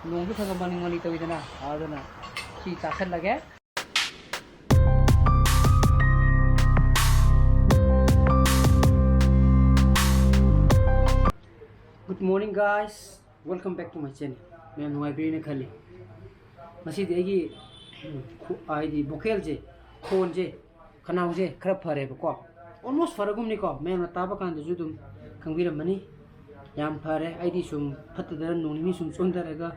ꯅꯣꯡꯁꯨ ꯈꯔ ꯃꯅꯤꯡ ꯇꯧꯏꯗꯅ ꯑꯗꯨꯅ ꯁꯤ ꯆꯥꯁꯜꯂꯒꯦ. Good morning guys, welcome back to my channel. मैं नुआइब्रेन खली मसीदी एगी आइदी बोकेल जे खोन जे खनाउ जे खरा फरे बको almost फरगुमनी को मैं ताबा कान दजु दुम खंगबिरमनी याम फरे आइदी सुम फतदर नोनिमी सुम चोंदरगा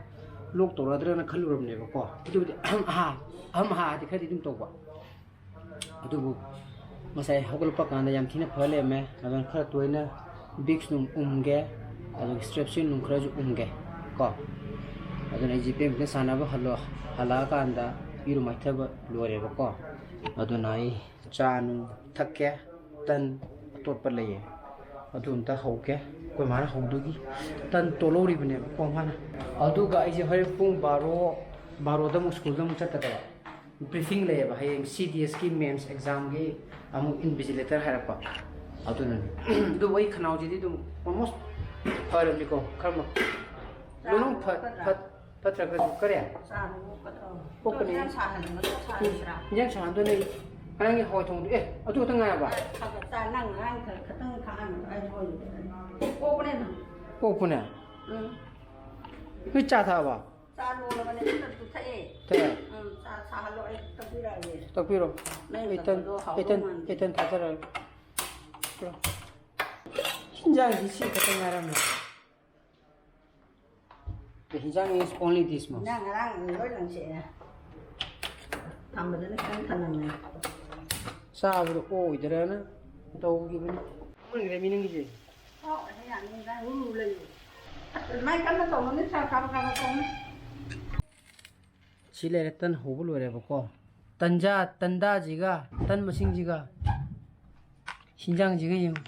लोक तोराद्रना खलुरबने बको दुबि हम हा दि खदि दुम तोबा अदुबु मसाय हगलपा कान याम थिना फले मैं अदन खरा तोइना बिक्स नुम उमगे अदन स्ट्रेप्सिन नुम खरा जु उमगे को अदन जीपे में सानाबा हला कांदा इरु माइथबा लोरेबको अदुनाई चानु थक्के तन तोटपा लइए अदुमता हौके कोइ माना हौदुगी तन तोलोरिबने को माना अदुगा आइजे हरे पुंग 12 दा स्कूल दा चतकबा ब्रीफिंग लइएबा हयेंग CDS की मेंस एग्जाम गे अमु इन्विजिलेटर हारपा अदुना दु वइ खनाउ जिदि दु ऑलमोस्ट फरलिको खरम लोनु पत्रक करे पोकने yang sahan tu ni ang hoi thong eh atu ta ngai ba ta nang nang khatang khan ai hoi popne hui cha tha ba cha lo la ne tu thae cha lo ai takpiro etan ta ra hinjang di si khatang ngaram the hinjang is only this much nang nang loi lang se Tambah kan tanam Sahaja idrana tahu gimana? Mana minum gini? Oh, saya ni dah lagi. Mai kan tahu mana saya kamu. Sila tan hubul wala bako. Tanda jiga, tan masing jiga. Hinjang jiga yung.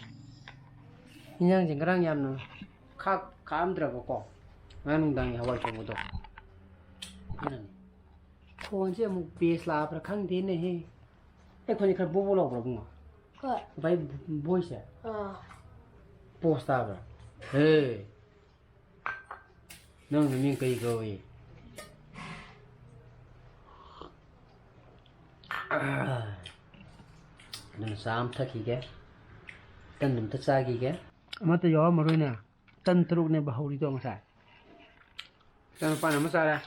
Hinjang jengkerang yam no. Kam dra bako. Manung dang hawai kamu tu. Mana? Kau je mu base lah, perkang dia ni he. Kau ni kan bobo lah berapa? Kau. Baik boy sih. Post apa? Hey. Nang ni kau ikau ni. Nang sam tak kike. Tan nem tak sah kike. Amat tu jawab maru ni. Tan teruk ni bahuri tu masa. Tan apa nama saya?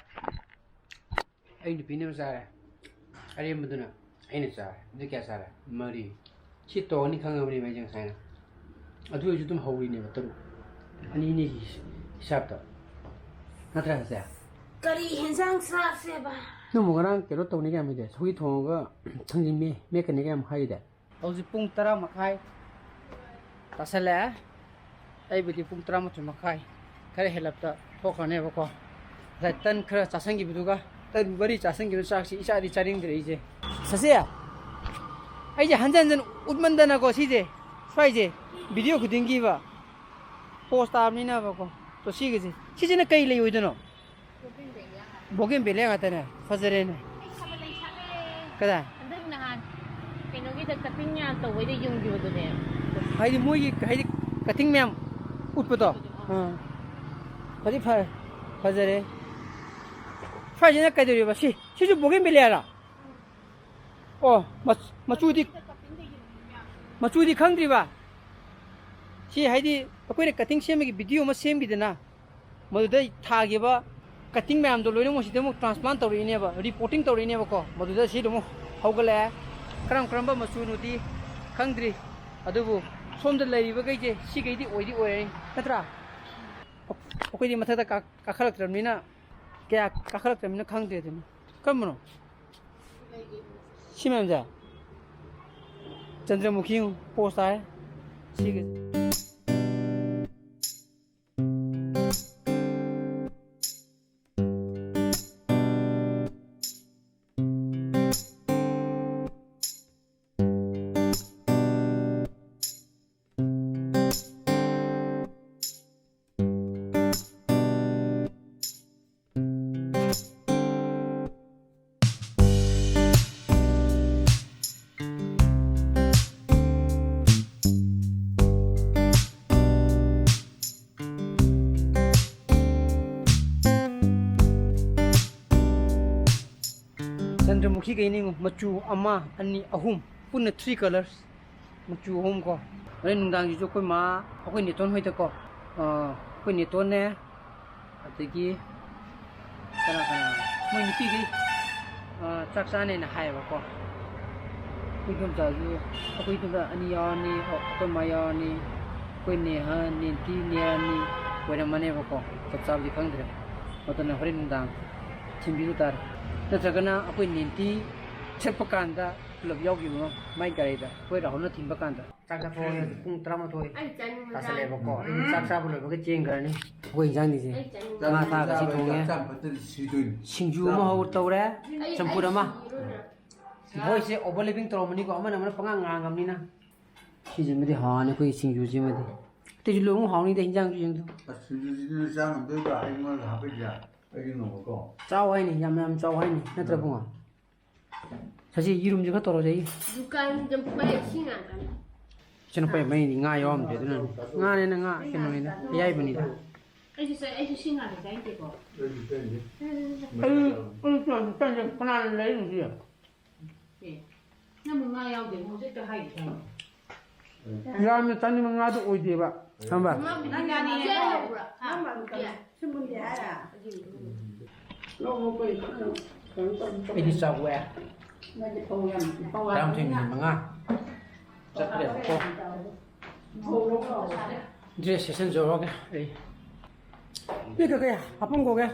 Ayo di pinjam saya, ada yang betul nak? Ini saya, itu kya saya? Mari, si tahu ni kang apa ni macam saya? Aduh, itu tu mahu ini betul. Ini siapa tu? Nanti saya. Kari insang sah siapa? Nombor orang kalau tahu ni kya macam? Hui tahu ke? Tengji me kan ni kya macam ada. Awas pung tera makai. Tasalah, ayo beri pung tera macam makai. Kare helap tak? Thok ane bako. Zaitan kera casangi betul ke? Tapi beri casing kita saksi isa di caring diri je. Sasya, aja hanjan utman dana ko si je, sai je. Video ko tinggi ba. Post amni na ba ko. To si je. Si je na kai le uido no. Bogin bele ngata na. Fazare na. Kada. Andang nahan. Kino kita cutting niya to wede yung judo ne. Hai di moi hai di cutting mem utpo to. Kadi fazare. Fajina kaya dulu basi, si tu bukan beliara. Oh, macudi kang driba. Si hari aku ni cutting same lagi video mas same gitu na. Maduda thagi ba cutting macam tu, lorong mesti demo transplant tahu ini apa, reporting tahu ini apa ko. Maduda si demo haugalaya. Kerang ba macudi kang dri. Aduh bu, somdal lagi ba kaya si kaya di oi. Katra. Aku di mata tak kakak terus ni na. क्या काखलक तमिन खंग दे दे कम no सिमम जा Chandramukhi post आए ठीक है Chandramukhi kay ningo machu ama ani ahum punna 3 colors machu ahum ko ren nungdang ji koi ma akoi ni ton hoi ta ko koi ni ton ne ategi kana moi ni pi gi chak sa ne na hai ba ko koi dum ja ju akoi dum da ani ya ni akoi ma ya ni koi ne ha ni ti ni ya ni koi na mane ba ko chap chap ji khang dre otana ren nungdang chimbi tar na jagana akoi ni ti chepa kanda club yogi mo mai gari da koi rahona thimba kanda chaka thoi pung trama thoi asale ba ko sak sa bulo ba cheng gar ni koi jang ni ji ma tha ga si thong ye singju ma ho tawre champura ma boy se over living tromani ko amana amana panga ngam ni na si ji medi ha ni koi singju ji medi te ji lo mu ha ni de jang ju jang du singju ji jang de ga ai ma ha ba ja ai no ko chao ai ni yam yam chao ai ni na tra bunga 사실 이름 좀 갖다 놓자. Bukan jemput singa kan. 저는 빨리 많이 nga yom de dun. Nga ne nga kenolina. Yai bunida. Ai singa de dai ke ko. Tan kana lai nu ji. Na mo nga yao de mo se ta hai ta. Ya me tan ni nga do oi de ba. Samba. Na ga ni ne ko. Ha. Sumun dia ada. Ini sawe. Nanti pengen. Dalam sini mga. Sakre ko. Dia sesen joro ke. Ni ka kaya, apong ko ke?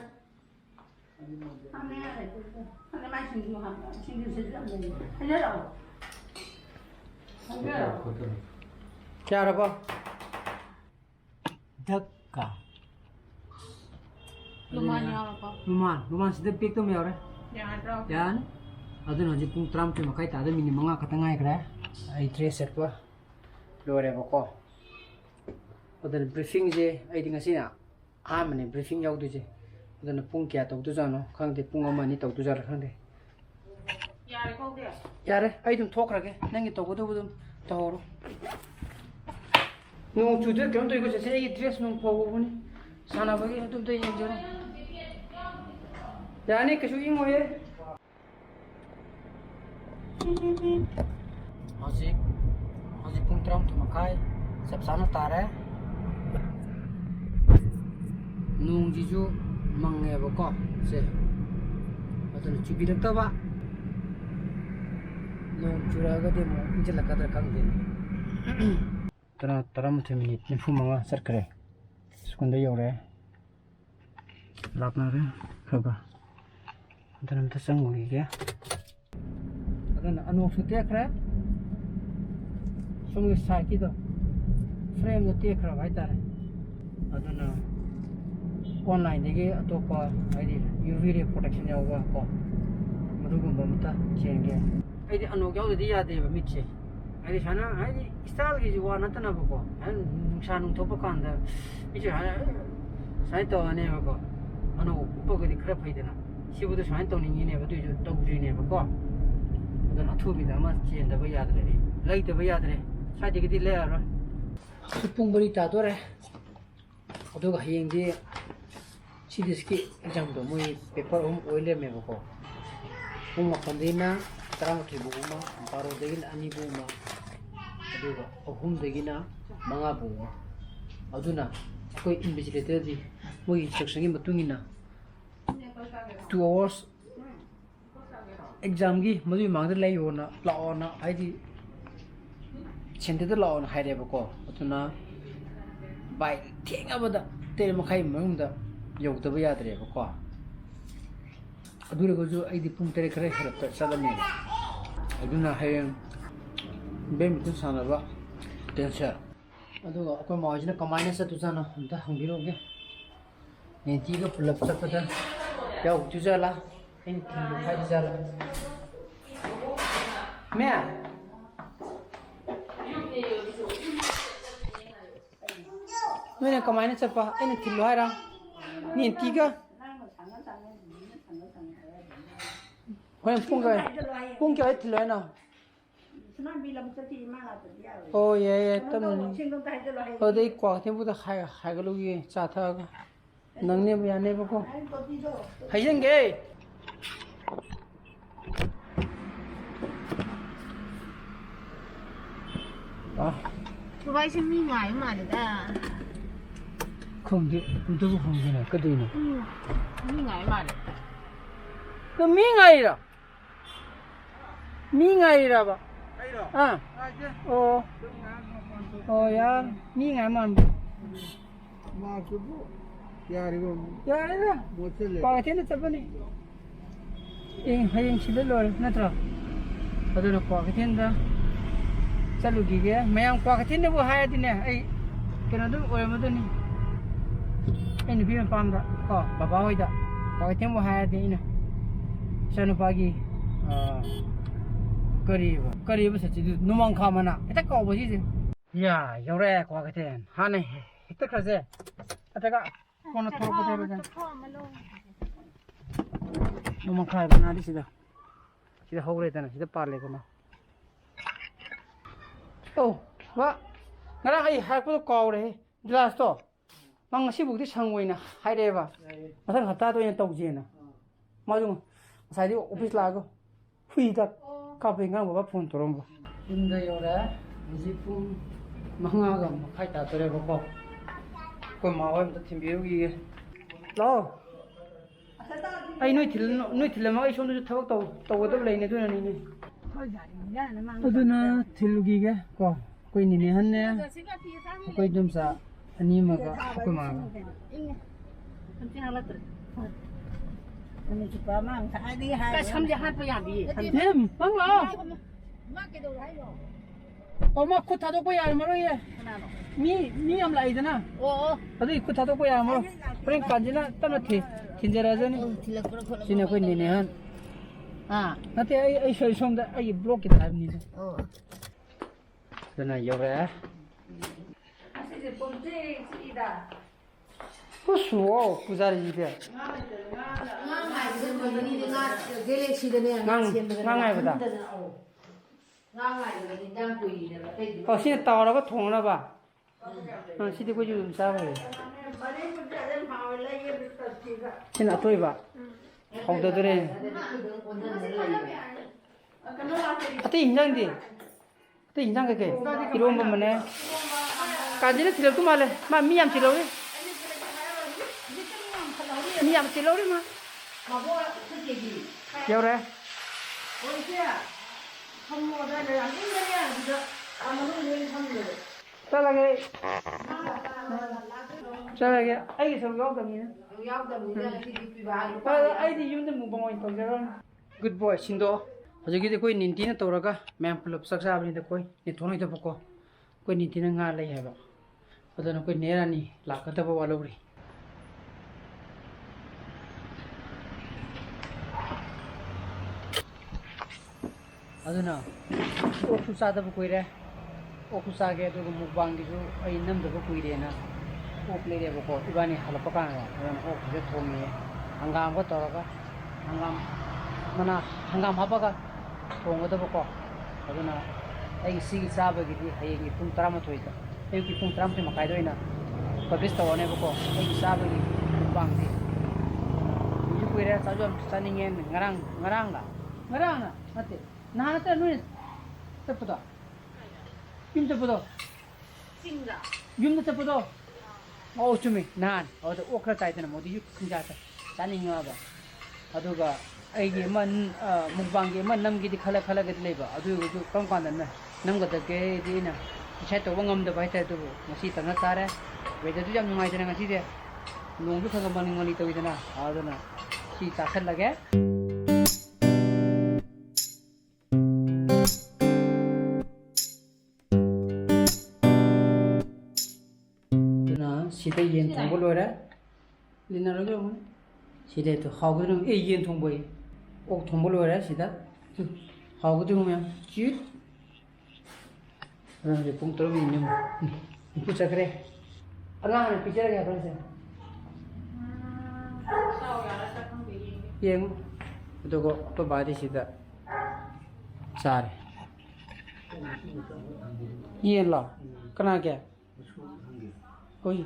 Ane masih singgu hampa, singgu sejam ni. Hanya dah. Kya raba? Dhakka. Lumayan ya ko. Luman sedep pik tu me ore. Yan. Adun haji pung tram tu makai ta ada mini manga katangai kra. Ai dress set wa. Lore ba ko. Adun briefing je ai dinga sina. Mane briefing yau tu je. Adun pung kya tau tu jano khang de pung ama ni tau tu jar khang de. Yare ko de. Yare ai dum thok rage nangi tau du dum tawro. Nu chu de kyom to iko se ai dress nu po bu ni. Sana ba ge dum to yeng joro. Yani kashu ing hoye. Haji pung tram tu makai sab sana tare. Nung jiju mange ba ko se. Atun chubi dak ta ba. Nung chura ga de mo injala ka dar kang de. Tram 3 minute ni fu manga sar kare. Skunda yore. Lapna re khaba. Dalam tersanggung ya. Akan anu sudah kira. Sungguh sakit tu. Frame tu tiap kira baik tak. Akan online degi atau apa? Ini UV ray protection yang awak ko. Mereka membuat change. Ini anu kau tu dia ada bermicce. Ini sana, ini style ke juga nanti nak ko. Ini sana untuk apa kan? Ini sana saya tahu ane ko. Anu apa kau dikerap aja na. 시부도 저한테 오는 이네 버도 저 떡주네 버고 어떤 아투비다 마 지엔다 버야들이 라이트 버야들이 사디기디 레아라 수풍벌이 다도래 어도가 하행지 시디스키 exam도 뭐 페퍼 오일레 메버고 umma kandina tarang tribuma paro degin ani buma aduga ahum degina manga buma aduna koi invigilator di mo instruction gi matungina 2 hours exam gi madu mang de lay hona laona aidi chende de laona haire ba ko atuna bai thenga bada te ma khai mung da yog da ba yadre ba ko adure go ju aidi pung tere kare khara ta sadame aduna hay bem tu sana ba tensa aduga ko ma jina kamane sa tu sana da hangiro ge ne ti ga pull up sa pada Yo, tu jala. In hai jala. Mea. Mana kemana siapa? Ini kilo hara. Ni tiga. Kau pung kau kilo na. Oh ya, teman. Oh, deh kuah tempat dah hai kalau ye cata. Nangnya biar ne bako. Hayang gay. 아 두바이 생긴 거 아니야 말이다. 근데 누구 공기네 그대는 생긴 거 아니야 말이야. 그 민가이라 민가이라 봐 아, 야, 민가만 마스부 야리고 야이라 못sel래 과거에는 잡아니 하영 실을 나트라 어디로 과거에는다 살루기게 매양 과거에는 뭐 해야 되네 에이 그래도 얼마더니 애니 비면 밤다 바바 호이다 과거에는 뭐 해야 되나 샤누파기 거리브 서치 누만 가마나 딱 가보시지 야 요래 과거엔 하네 히트카세 아따가 코너 토르고 되거든 누만 가이브 나디 시다 호그레잖아 시다 빨래구나 와 나랑 이 할거도 까오래 드라스토 막 시북디 상고이나 하이레바 마상 갔다도 이 떡지나 마중 사이디 오피스 라고 후이다 카페인가 뭐 폰 돌아온 거 인도 요래 이제품 망아가 뭐 카이다 들어 보고 그 마음도 팀비우기 로 ai nuôi thịt là mấy số nó thấu tàu tàu lấy này thôi này này thịt gì cái coi này hơn nè coi đâm sa anh em mà coi mà cái xăm giờ hát bây giờ đi thêm vâng lo mà cút tháo đâu bây giờ mà rồi mi làm lại thế nào đấy cút tháo đâu bây giờ mà rồi cái gì na tao nói 진짜라잖니. 진짜 그 니네한. 아, 나한테 이 설성다 이 블록이 다 합니다. 그러나 요래. 아시지 본체 시다. 그 수어 구자리 집에. 낭아이보다. 신에 따라가 통하나 봐. 시디 고지 좀 싸워요. 신나 또이 봐. 홍도들에. 아때 인장디. 아때 인장 그게. 이런 거만에. 까지는 들어도 말래. 마 미암 들어오래. 미암 들어오래 마. 여래. 잘하게. 잘하게. 아이게 저 야우답니다. 아이디 윤데 무방어인 거잖아. Good boy 신도. 저기도 거의 닌티나 떠라가 맹플럽 삭사브니다 거의 니 돈이도 벗고 거의 닌티나 nga래 해봐. 어떤 거의 내라니 라카다 봐 와로리. 아드나 오쿠사다 보이래. 오쿠사게 또 무방기도 아이 남도 보이래나. 오플레이에 보고 이반이 할아빠가 그런 오크제 통이 한가함과 떠라가 한가함 mana hangam habaga thongada bako aduna ai sigi sabagidi hayegi pung 13 da ai pung 13 makai doina publish tawone bako ai sabagi bangdi ju kuira sajom saningen ngarang na mate nana ta nu tapda kim tapda 찡다 yum tapda oh chumi nan oda okra taitena modi yu kunjata saninga ba aduga 아이게 만 목방게 만 남기디 칼라칼라게 레바 아주 그럼 간다네 남거다게 디나 차도 왕엄도 바이타도 마시 땅나 따라 외제도 좀 누가이잖아 가시데 농도 가가 많이 많이 떠이잖아 아더나 시 따클라게 나 시대 연 통보로라 리나로죠 시대도 하고는 연 통보이 꼭 통보로 해야 시다. 하고 들으면 쥐. 그다음에 봉투로 있는 부자 그래. 아가는 비자게 하던데. 예. 그리고 또 받으시다. 잘. 이해라. 그나게. 거기.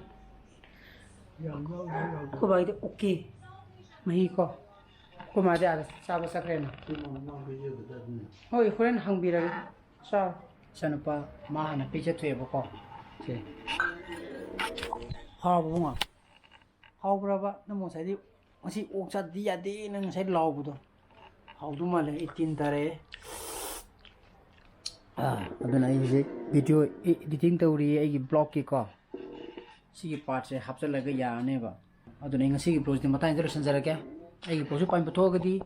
그거 봐야 돼. 오케이. 마이거. Kumade ada sabu sakren. Hoi, kuren hang birag. Sa. Sanupa mahana picture to evo. See. How bunga? How brava? No more said you. I see Oxa dia din and said loud. How do my 18 tare? Then I use video editing to re block kick off. See parts a hapsa like a ya never. I don't see pros the Mata introductions are again. I pose point photography.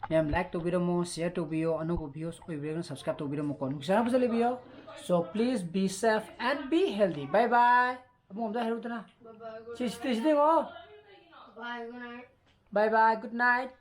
Name like to video more, share to video, and no videos, or subscribe to video more. So please be safe and be healthy. Bye bye. Bye bye. Good night.